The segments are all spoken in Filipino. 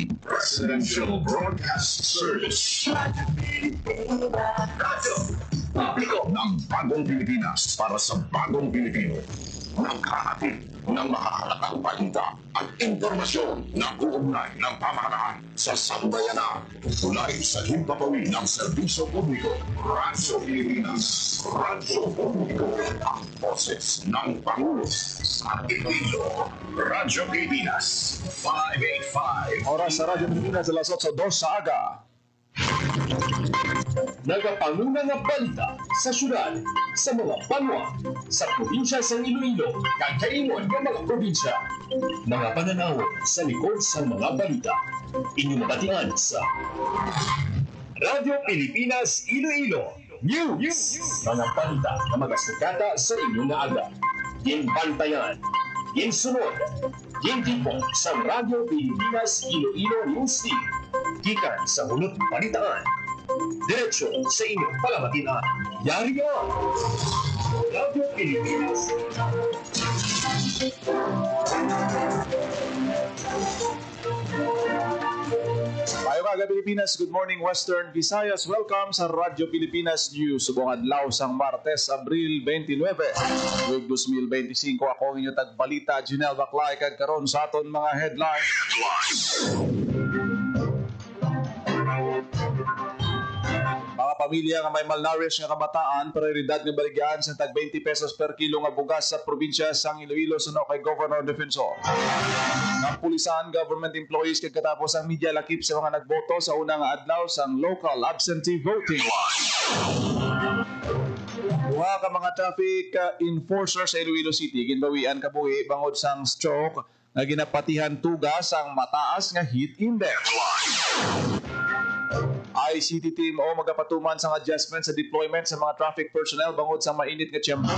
Presidential Broadcast Service. Radyo Publiko ng Bagong Pilipinas para sa Bagong Pilipino. Naghahatid ng makakalagang balita at impormasyon na uugnay ng pamahalaan sa sambayanan. Tulay sa himpapawid ng serbisyo publiko. Radyo Pilipinas. Radyo Publiko. Ang boses ng Pangulo sa Iloilo. Radyo Pilipinas 585. Oras sa Radyo Pilipinas, alas 8:02 sa aga. Nagapanguna nga balita sa syudad, sa mga banwa, sa probinsya sa Iloilo, kagkaingon ng mga probinsya. Mga pananaw sa likod sa mga balita. Inyong mabatian sa Radyo Pilipinas Iloilo News. Mga balita na magasukata sa inyong aga. Ginbantayan, ginsunod, gintipon sa Radyo Pilipinas Iloilo News Team. Gikan sa hulot balitaan. Diretso sa inyong palamatian. Yari yan! Radyo Pilipinas. Maayong Pilipinas, good morning Western Visayas. Welcome sa Radyo Pilipinas News. Subong adlaw sang Martes, Abril 29, week 2025. Ako ang inyong tagbalita, Junel Baclay, kag karon sa aton mga headlines. Mga pamilya nga may malnourished nga kabataan, prioridad nga baligyan sa tag 20 pesos per kilo nga bugas sa probinsya sang Iloilo suno kay Governor Defensor. Ng pulisan, government employees kag katapos ang media lakip sa mga nagboto sa unang adlaw sang local absentee voting. Duha ka mga traffic enforcers sa Iloilo City ginbawian kabuhi bangod sang stroke nga ginapatihan tugas ang mataas nga heat index. ICT team o magapatuman sa adjustment sa deployment sa mga traffic personnel bangod sa mainit nga tiyempo.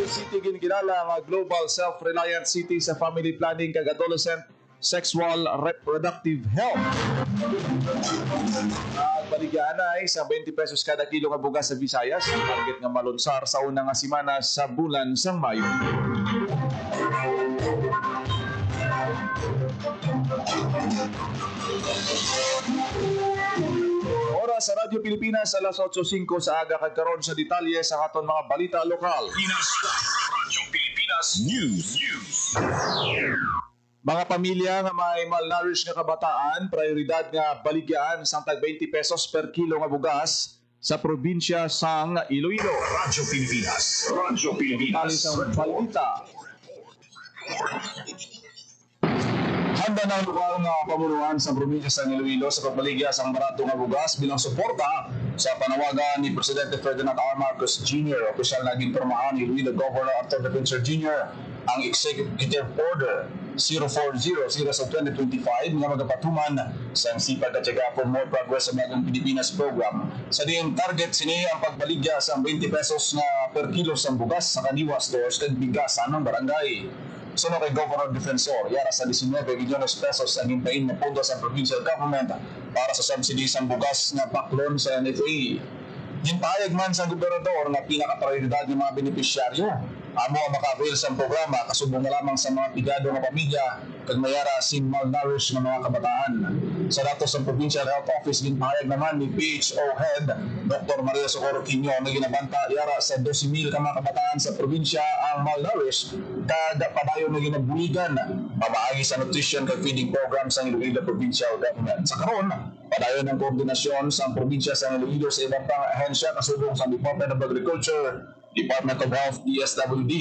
City ginigilala nga global self-reliant city sa family planning kag adolescent sexual reproductive health. Baligyan ay sa 20 pesos kada kilo nga bugas sa Visayas. Target nga malunsar sa unang nga semana sa bulan sang Mayo. Oras sa Radyo Pilipinas, alas 8:05 sa aga kag karon sa detalye sa aton mga balita lokal. Radyo Pilipinas News. Mga pamilya nga may malnourished nga kabataan, prioridad nga baligyan sang tag 20 pesos per kilo nga bugas sa probinsya sang Iloilo. Radyo Pilipinas. Radyo Pilipinas. Sa balita. Handa na ang lokal nga pamunuan sa probinsya sa Iloilo sa pagbaligya sa barato nga bugas bilang suporta sa panawagan ni Presidente Ferdinand R. Marcos Jr. Opisyal na ginpormahan ni Iloilo Governor Arthur Defensor Jr. ang Executive Order 040 sa 2025 nga magapatuman sa sipag at syaga for more progress sa Bagong Pilipinas program. Sa diing target sini ang pagbaligya sa 20 pesos nga per kilo sa bugas sa kaniwa stores kag bigas sa anong barangay. Suno kay Governor Defensor, yara sa 19 milyones pesos ang hintayin na pondo sa provincial government para sa subsidy sa bugas na backloan sa NFA. Hinpahayag man sa gobernador na pinaka-prioridad ng mga benepisyaryo amo ang maka-avail sa programa kasubong na lamang sa mga pigado nga pamilya kag mayara sin malnourished nga mga kabataan. Sa datos ng Provincial Health Office ginpahayag naman ni PHO Head Dr. Maria Socorro Quino nga ginabanta yara sa 12,000 ka mga kabataan sa probinsya ang malnourished kag padayon na ginabuligan pamaagi sa nutrition kag feeding program sa Iloilo Provincial Government. Sa karon, padayon ang koordinasyon sa probinsya sa Iloilo sa ibang pang ahensya kasubong sa Department of Agriculture, Department of Health, DSWD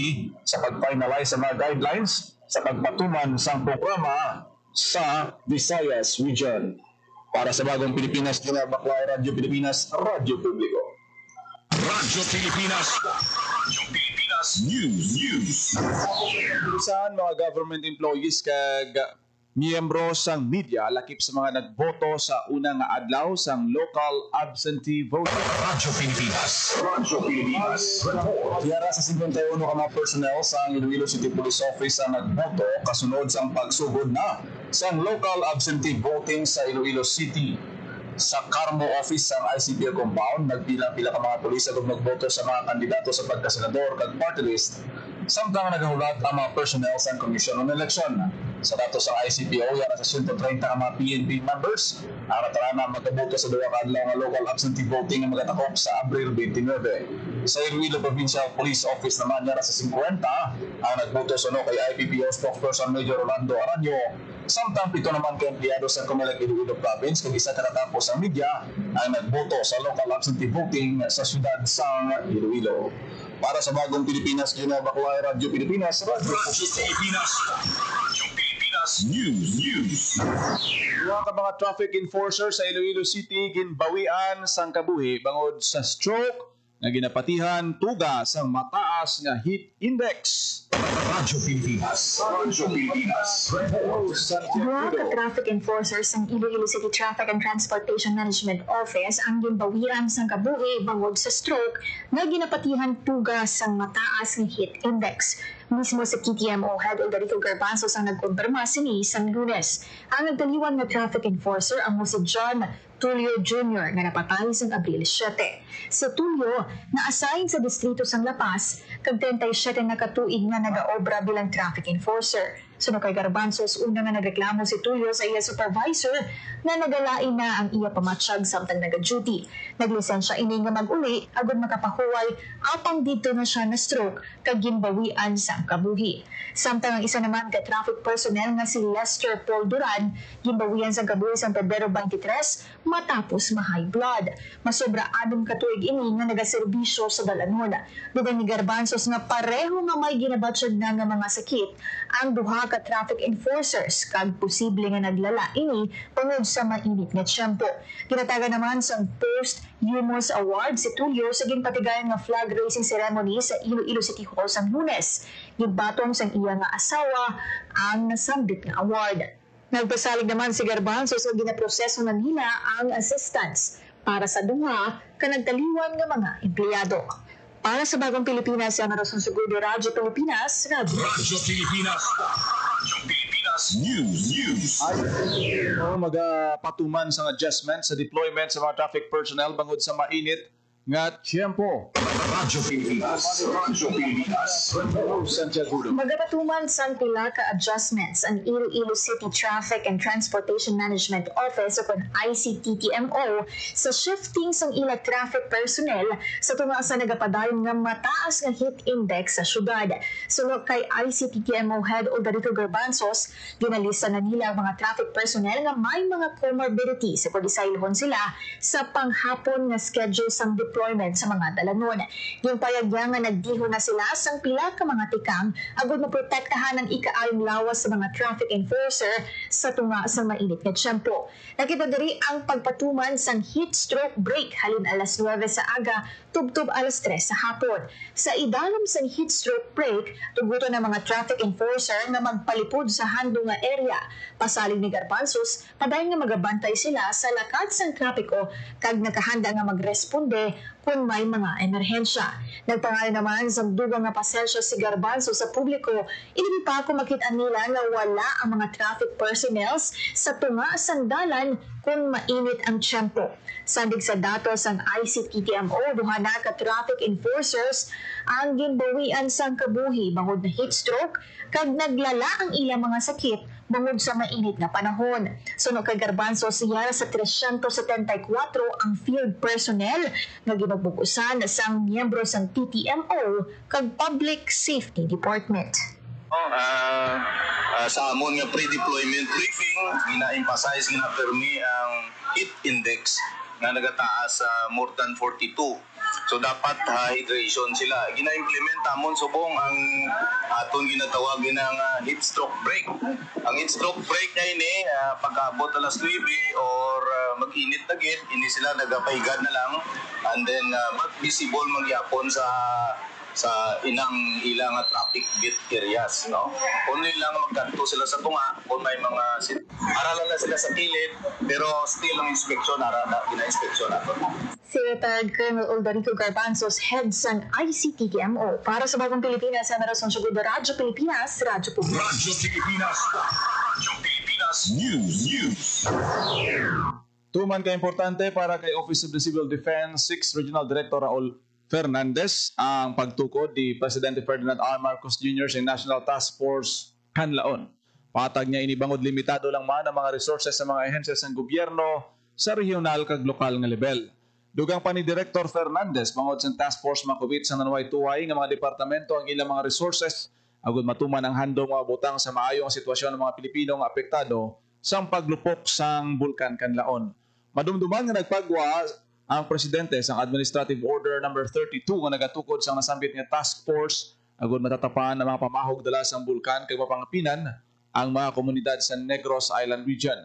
sa pag-finalize sa mga guidelines sa pagpatuman sa programa sa Visayas Region. Para sa Bagong Pilipinas, Junel Baclay, Radyo Pilipinas, Radyo Publiko. Radyo Pilipinas. Radyo Pilipinas News. Saan mga government employees kag miyembro sang media lakip sa mga nagboto sa unang nga adlaw sang local absentee voting. Radyo Pilipinas. Radyo Pilipinas. Yara sa 51 ka mga personnel sa Iloilo City Police Office ang nagboto kasunod sang pagsugod na sang local absentee voting sa Iloilo City. Sa Carmo Office ang ICPL compound, nagpila-pila ka mga pulis at nagboto sa mga kandidato sa pagkasenador kag party list samtang nagahulat ang mga personnel sa Commission on Election. Sa datos ng ICPO, yan sa 130 ka mga PNP members ang natarana magaboto sa duwa kadlaw nga local absentee voting nga magatakop sa Abril 29. Sa Iloilo Provincial Police Office naman yan sa 50 ang nagboto suno kay IPPO spokesperson Major Rolando Aranyo. Samtang pito naman kay empleyado sa Comelec Iloilo Province kung isa katatapos ang media ang nagboto sa local absentee voting sa siyudad sang Iloilo. Para sa Bagong Pilipinas, Gina Bacuay, Radyo Pilipinas, Radyo Pilipinas. Radyo Pilipinas News. Mga ka mga traffic enforcer sa Iloilo City ginbawian sang kabuhi bangod sa stroke nga ginapatihan tuga sang mataas nga heat index. Radyo Pilipinas. Radyo Pilipinas. Duha ka traffic enforcers ng Iloilo City Traffic and Transportation Management Office ang ginbawian sang kabuhi bangod sa stroke nga ginapatihan tuga sang mataas nga heat index. Mismo sa TTMO Head Aldarico Garbanzos ang nagkumpirma sini sang Lunes. Ang nagdaliwan nga traffic enforcer ang si John Tulio Jr. nga napatay sang Abril 7. Sa Tulio, na-assign sa distrito sang La Paz kag 37 na katuig nga nagaobra bilang traffic enforcer. Suno kay Garbanzos, una nga nagreklamo si Tulio sa iya supervisor na nagalain na ang iya pamatsyag samtang naga-duty. Naglisensya ini nga mag-uli agud makapahuway apang dito na siya na stroke kag ginbawian sang kabuhi. Samtang ang isa naman ka traffic personnel nga si Lester Paul Duran ginbawian sang kabuhi sang Pebrero 23 matapos ma-high blood. Masobra 6 katuig ini nga nagaserbisyo sa Dalanon. Dugan ni Garbanzos nga pareho nga may ginabatsyag na nga mga sakit ang duha ka traffic enforcers kag posible nga naglala ini tungod sa mainit nga tiyempo. Ginatagan naman sa post-Humors Award si Tulio sa ginpatigayan nga flag raising ceremony sa Iloilo City Hall sa Lunes. Gibatong sang iya nga asawa ang nasambit nga award. Nagpasalig naman si Garbanzos sa ginaproseso na nila ang assistance para sa duha ka nagtaliwan nga mga empleyado. Para sa Bagong Pilipinas, sa Marason Segudo, Radyo Pilipinas, Radyo Pilipinas. Radyo Pilipinas News. Magapatuman sa adjustment sa deployment sa mga traffic personnel bangod sa mainit nga tiyempo. Radyo Pilipinas. Radyo Pilipinas. Magapatuman sang pila ka adjustments ang Iloilo City Traffic and Transportation Management Office o kon ICTTMO sa shifting sang ila traffic personnel sa tunga sa nagapadayon nga mataas nga heat index sa syudad. Sunod kay ICTTMO Head Aldarico Garbanzos, ginalista na nila ang mga traffic personnel nga may mga comorbidities sa pag-isailhon sila sa panghapon nga schedule sang deployment sa mga dalanon. Yung payagya nga nagdiho na sila sang pila ka mga tikang agud maprotektahan ang ikaayong lawas sa mga traffic enforcer sa tunga sa mainit nga tiyempo. Nakita diri ang pagpatuman sang heat stroke break halin alas 9 sa aga tubtob alas 3 sa hapon. Sa idalam sang heat stroke break, tuguto na mga traffic enforcer nga magpalipod sa hando nga area. Pasalig ni Garbanzos, padayon nga magabantay sila sa lakad sang trapiko kag nakahanda nga magresponde kung may mga emerhensya. Nagpangalan naman sa dugang nga pasensya si Garbanzos sa publiko, hindi pa ako makita nila nga wala ang mga traffic personnels sa tunga sang dalan kung mainit ang tiyempo. Sandig sa datos ang ICTTMO, duha na ka traffic enforcers ang ginbawian sang kabuhi bangod na heat stroke kag naglala ang ilang mga sakit bangod sa mainit na panahon. Suno kay Garbanzos, siya sa 374 ang field personnel nga ginagbubusan sang miyembro sang TTMO kag Public Safety Department. Sa amon nga pre-deployment briefing, gina-emphasize nga permi ang heat index nga nagataas sa more than 42. So dapat hydration sila. Gina-implement amon subong ang aton ginatawag ng heat stroke break. Ang heat stroke break nga ini pagkaabot alas 9 or mag-init na gid, ini sila nagapahigan na lang and then visible magyapon sa inang ilang traffic bit areas, no? Kung nilang magkanto sila sa tunga, kung may mga aralan na sila sa kilid, pero still ang inspeksyon, gina-inspeksyon nato. Si retired Colonel Aldarico Garbanzos, head sang ICTTMO. Para sa Bagong Pilipinas, sa Marason Segudo, Radyo Pilipinas, Radyo Pilipinas. Radyo Pilipinas. Radyo Pilipinas News. Tuman ka importante para kay Office of the Civil Defense 6th Regional Director Raul Fernandez ang pagtukod ni Presidente Ferdinand R. Marcos Jr. sa National Task Force Kanlaon. Patag niya inibangod limitado lang man ang mga resources sa mga ahensya ng gobyerno sa regional kag lokal nga level. Dugang pa ni Director Fernandez bangod sa task force makubit sa nanuway-tuway nga mga departamento ang ilang mga resources agud matuman ang handom mga butang sa maayong sitwasyon ng mga Pilipino nga apektado sa paglupok sang bulkan kanlaon. Madumduman nga nagpagwa ang presidente sa Administrative Order number 32 nga nagatukod sa nasambit nga task force agud matatapan ang mga pamahog dala sang bulkan kay mapangapinan ang mga komunidad sa Negros Island region.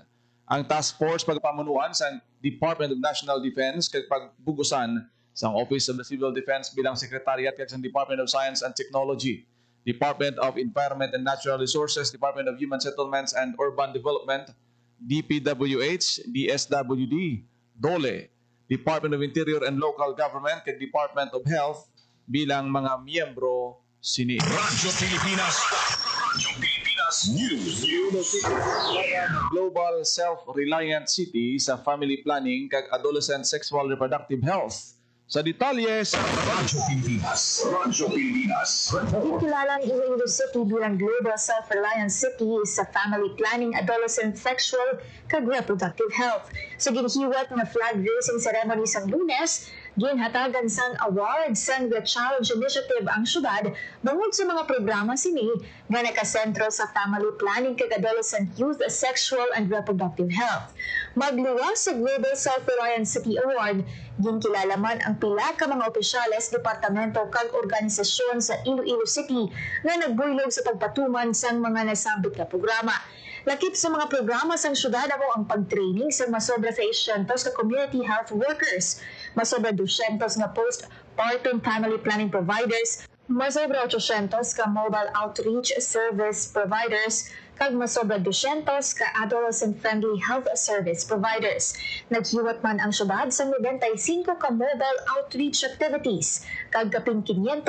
Ang task force pagpamunuan sa Department of National Defense kag pagbugusan sa Office of the Civil Defense bilang Secretariat kag sa Department of Science and Technology, Department of Environment and Natural Resources, Department of Human Settlements and Urban Development, DPWH, DSWD, DOLE, Department of Interior and Local Government kag Department of Health bilang mga miyembro sini. Radyo Pilipinas. Radyo Pilipinas News. Global Self-Reliant City sa Family Planning kag Adolescent Sexual Reproductive Health. Sa detalye sa Radyo Pilipinas. Radyo Pilipinas. Ikilala ang Iloilo City bilang Global Self-Reliant City sa Family Planning, Adolescent Sexual kag Reproductive Health. Sa ginhiwat nga flag-raising ceremony sa Lunes, ginhatagan sang award sang The Challenge Initiative ang syudad bangod sa mga programa sini nga nakasentro sa family planning kag adolescent youth, sexual and reproductive health. Magluwas sa Global Self-Reliant City Award, ginkilala man ang pila ka mga opisyales, departamento kag organisasyon sa Iloilo City nga nagbuylog sa pagpatuman sang mga nasambit nga programa. Lakip sa mga programa sang syudad ako ang pag-training sa masobra sa 800 ka community health workers, masobra 200 nga postpartum family planning providers, masobra 800 ka mobile outreach service providers, kag masobra 200 ka adolescent-friendly health service providers. Naghiwat man ang syudad sa 95 ka mobile outreach activities, kag kapin 500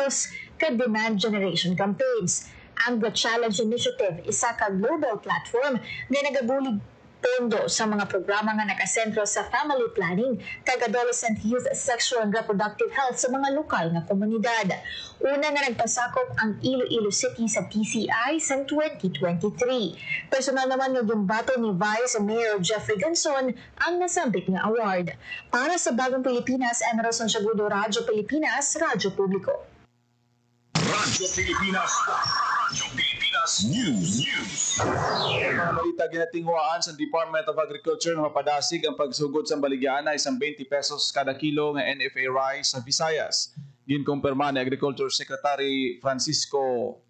ka demand generation campaigns. Ang The Challenge Initiative, isa ka global platform na nagabulig pondo sa mga programa nga nakasentro sa family planning kag adolescent youth, sexual and reproductive health sa mga lokal na komunidad. Una nga nagpasakop ang Iloilo City sa TCI sa 2023. Personal naman nga gimbato ni Vice Mayor Jeffrey Ganson ang nasambit nga award. Para sa Bagong Pilipinas, Emerson Siagudo, Radyo Pilipinas, Radyo Publiko. Radyo Pilipinas. Radyo Pilipinas News. Malita ginatingwaan sa Department of Agriculture na mapadasig ang pagsugod sa baligyan na isang 20 pesos kada kilo ng NFA rice sa Visayas. Ginkumpirma ni Agriculture Secretary Francisco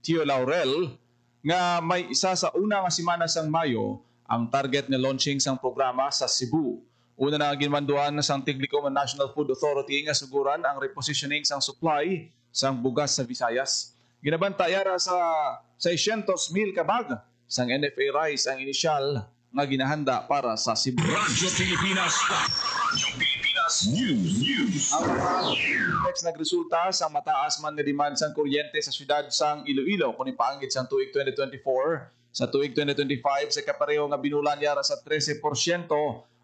Tio Laurel nga may isa sa una nga semana sang Mayo ang target nga launching sang programa sa Cebu. Una na ginmanduan sang Tiglicom National Food Authority nga suguran ang repositioning sang supply sang bugas sa Visayas. Ginabantayara sa 600,000 ka bag sang NFA rice ang inisyal nga ginahanda para sa Cebu. Radyo Pilipinas. Radyo Pilipinas News. Ang index nagresulta sa mataas man nga demand sang kuryente sa syudad sang Iloilo kung ipaangit sang tuig 2024 sa tuig 2025 sa kapareho nga binulan yara sa 13%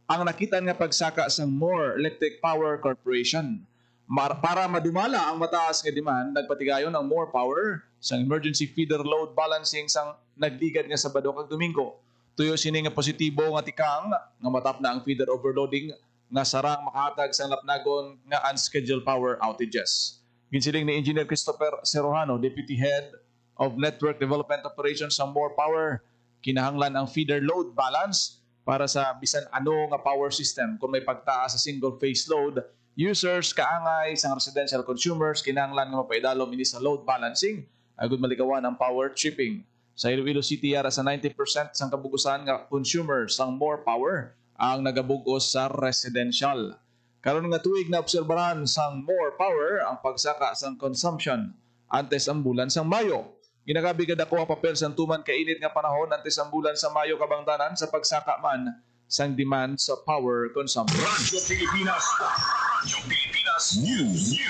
ang nakita nga pagsaka sang More Electric Power Corporation. Para madumala ang mataas nga demand, nagpatigayon ang More Power sa emergency feeder load balancing sang nagligad nga Sabado kag Domingo. Tuyo sini nga positibo nga tikang nga matap na ang feeder overloading nga sarang makahatag sa lapnagon nga unscheduled power outages. Ginsiling ni Engineer Christopher Serrano, Deputy Head of Network Development Operations sa More Power, kinahanglan ang feeder load balance para sa bisan ano nga power system kung may pagtaas sa single phase load. Users kaangay sang residential consumers kinahanglan nga mapaidalom ini sa load balancing agud malikawan ang power tripping. Sa Iloilo City yara sa 90% sang kabugusan nga consumers sang More Power ang nagabugos sa residential. Karon nga tuig na obserbaran sang More Power ang pagsaka sang consumption antes ang bulan sang Mayo. Ginagabi kada ko ang papel sang tuman kainit nga panahon antes ang bulan sa Mayo kabangtanan sa pagsaka man sang demand sa power consumption. Radyo Pilipinas. Radyo Pilipinas News.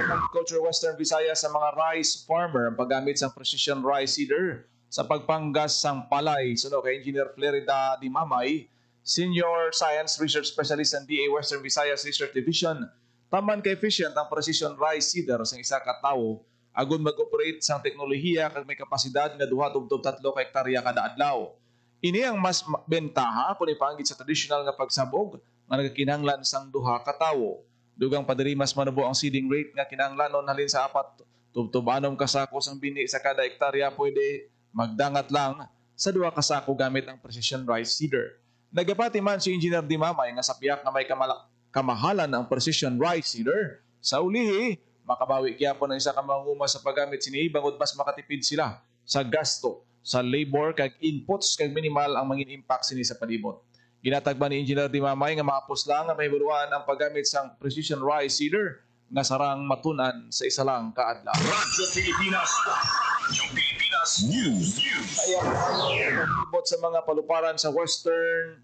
Agriculture Western Visayas sa mga rice farmer ang paggamit sa precision rice seeder sa pagpanggas sang palay. Suno kay Engineer Flerida Di Mamay, Senior Science Research Specialist ng DA Western Visayas Research Division. Taman ka efficient ang precision rice seeder sa isa ka tawo agon mag-operate sang teknolohiya kag may kapasidad nga 2-3 ka hektarya kada adlaw. Ini ang mas bentaha kung ipanggit sa traditional nga pagsabog nga nagakinahanglan sang 2 ka tawo. Dugang padiri mas manubo ang seeding rate nga kinahanglanon halin sa 4 tubtubanom ka sako sang bini sa kada hektarya, pwede magdangat lang sa 2 ka sako gamit ang precision rice seeder. Nagapati man si Engineer Dimamay nga sa piyak nga may kamahalan ang precision rice seeder. Sa ulihi, makabawi gyapon ang isa ka manguma sa paggamit sini bangod mas makatipid sila sa gasto sa labor kag inputs kag minimal ang mangin impact sini sa palibot. Ginatagban ni Engineer Dimamay nga maapos lang nga mahiburuan ang paggamit sang precision rice seeder nga sarang matunan sa isa lang ka adlaw. Radyo Pilipinas. Radyo Pilipinas News. Ibot sa mga paluparan sa Western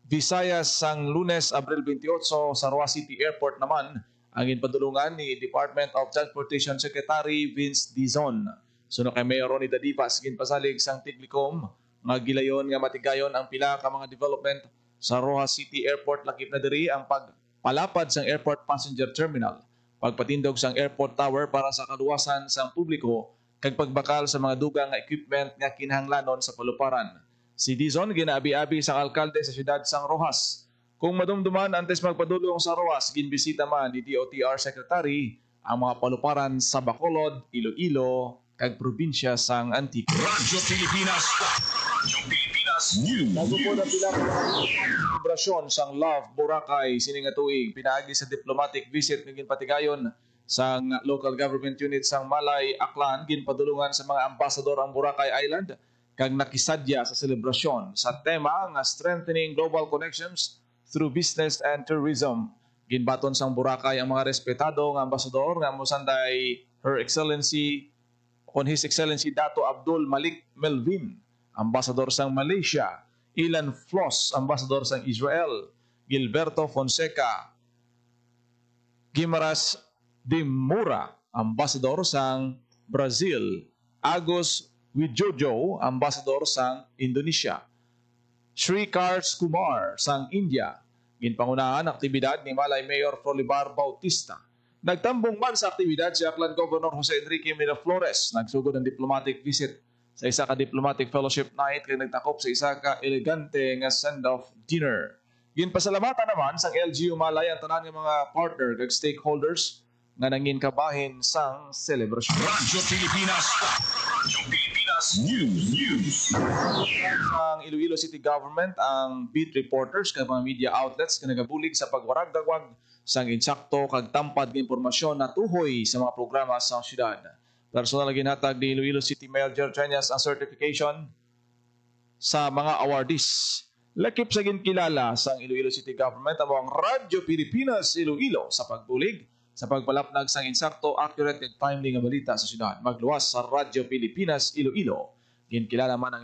Visayas sang Lunes, Abril 28 sa Roa City Airport naman ang inpadulungan ni Department of Transportation Secretary Vince Dizon. Suno kay Mayor Ronnie Dadivas ginpasalig sang Tiglicom nga gilayon nga matigayon ang pila ka mga development sa Roa City Airport, lakip na diri ang pagpalapad sang airport passenger terminal, pagpatindog sang airport tower para sa kaluwasan sang publiko kag pagbakal sa mga dugang nga equipment nga kinahanglanon sa paluparan. Si Dizon ginaabi-abi sa alkalde sa siyudad sang Rojas. Kung madumduman antes magpadulong sa Rojas, ginbisita man ni DOTR Secretary ang mga paluparan sa Bacolod, Iloilo kag probinsya sang Antique. Radyo Pilipinas. Radyo Pilipinas News. Nagupod ang pila ka mga selebrasyon sang Love Boracay sining nga tuig, pinaagi sa diplomatic visit nga ginpatigayon sang local government unit sang Malay, Aklan, ginpadulungan sa mga ambasador ang Boracay Island kag nakisadya sa selebrasyon sa tema nga strengthening global connections through business and tourism. Ginbaton sang Boracay ang mga respetado nga ambasador nga mosanday His Excellency Dato Abdul Malik Melvin, ambasador sang Malaysia; Ilan Floss, ambasador sang Israel; Gilberto Fonseca Guimaras de Moura, ambasador sang Brazil; Agus Wijojo, ambasador sang Indonesia; Sri Kars Kumar sang India. Ginpangunahan ang aktibidad ni Malay Mayor Frolibar Bautista. Nagtambong man sa aktibidad si Aklan Governor Jose Enrique Miraflores. Nagsugod ng diplomatic visit sa isa ka diplomatic fellowship night kaya nagtakop sa isa ka elegante nga send-off dinner. Ginpasalamatan naman sang LGU Malay ang tanan ng mga partner kag stakeholders nga nangin kabahin sang selebrasyon. Radyo Pilipinas. Radyo Pilipinas News. Ang Iloilo City Government ang beat reporters kag mga media outlets nga nagabulig sa pagwarag-dagwag sang insakto kag tampad nga impormasyon na tuhoy sa mga programa sa syudad. Personal ginhatag ni Iloilo City Mayor Jer Treñas ang certification sa mga awardees. Lakip sa ginkilala sang Iloilo City Government ang Radyo Pilipinas Iloilo sa pagbulig sa pagpalapnag sang insakto, accurate ug timely nga balita sa syudad. Magluwas sa Radyo Pilipinas Iloilo. Ginkilala man ang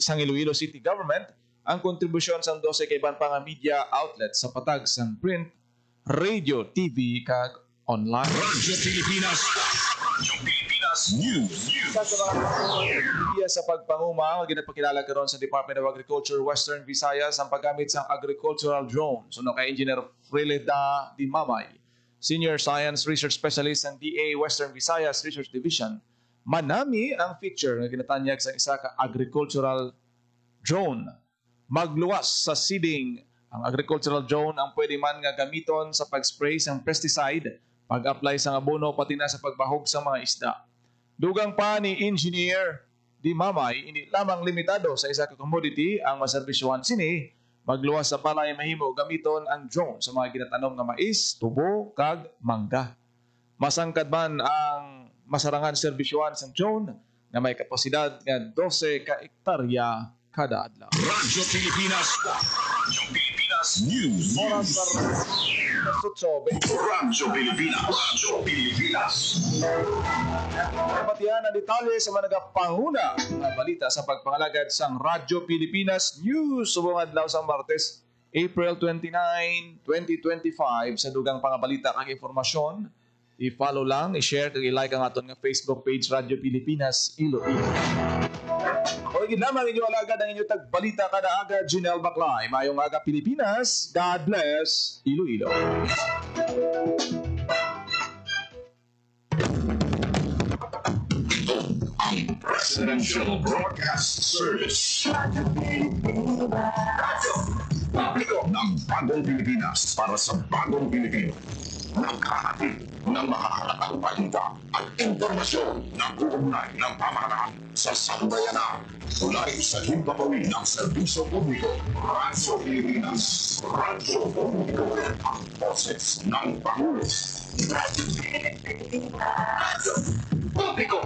sang Iloilo City Government ang kontribusyon sang 12 ka iban pang media outlets sa patag sang print, radio, TV kag online. Radyo Pilipinas. Radyo Pilipinas News. Sa pagpanguma, ginapakilala karon sa Department of Agriculture Western Visayas ang paggamit sa agricultural drone. Suno kay Engineer Frileda Dimamay, Senior Science Research Specialist ng DA Western Visayas Research Division. Manami ang feature nga ginatanyag sa isa ka agricultural drone. Magluwas sa seeding. Ang agricultural drone ang pwede man nga gamiton sa pag-spray sang pesticide, pag-apply sa abono pati na sa pagbahog sa mga isda. Dugang pa ni Engineer Dimamay, hindi lamang limitado sa isa ka commodity ang maservisyohan sini, magluwas sa palay mahimo gamiton ang drone sa mga ginatanom nga mais, tubo kag mangga. Masangkad man ang masarangan serbisyohan sa drone na may kapasidad nga 12 ka hektarya kada adlaw. Radyo Pilipinas. Radyo Pilipinas News. Oras sa Radyo Pilipinas. Radyo Pilipinas. Kapatihan ang detalye sa mga nagapanguna ng balita sa pagpangalagad sang Radyo Pilipinas News subong adlaw sa Martes, April 29, 2025 sa dugang pangabalita kag informasyon. I-follow lang, i-share kag i-like ang aton nga Facebook page Radyo Pilipinas Iloilo. Kung lamang inyo alagad ang inyo tagbalita kada aga, Junel Baclay. Mayong aga Pilipinas. God bless Iloilo. Presidential Broadcast Service. Publiko ng bagong Pilipinas para sa bagong Pilipino. Naghahatid ng makakalatang balita at impormasyon na uugnay ng pamahalaan sa sambayanan. Tulay sa himpapawid ng serbisyo publiko. Radyo Pilipinas. Radyo Publiko. Ang boses ng Pangulo. Radyo Publiko.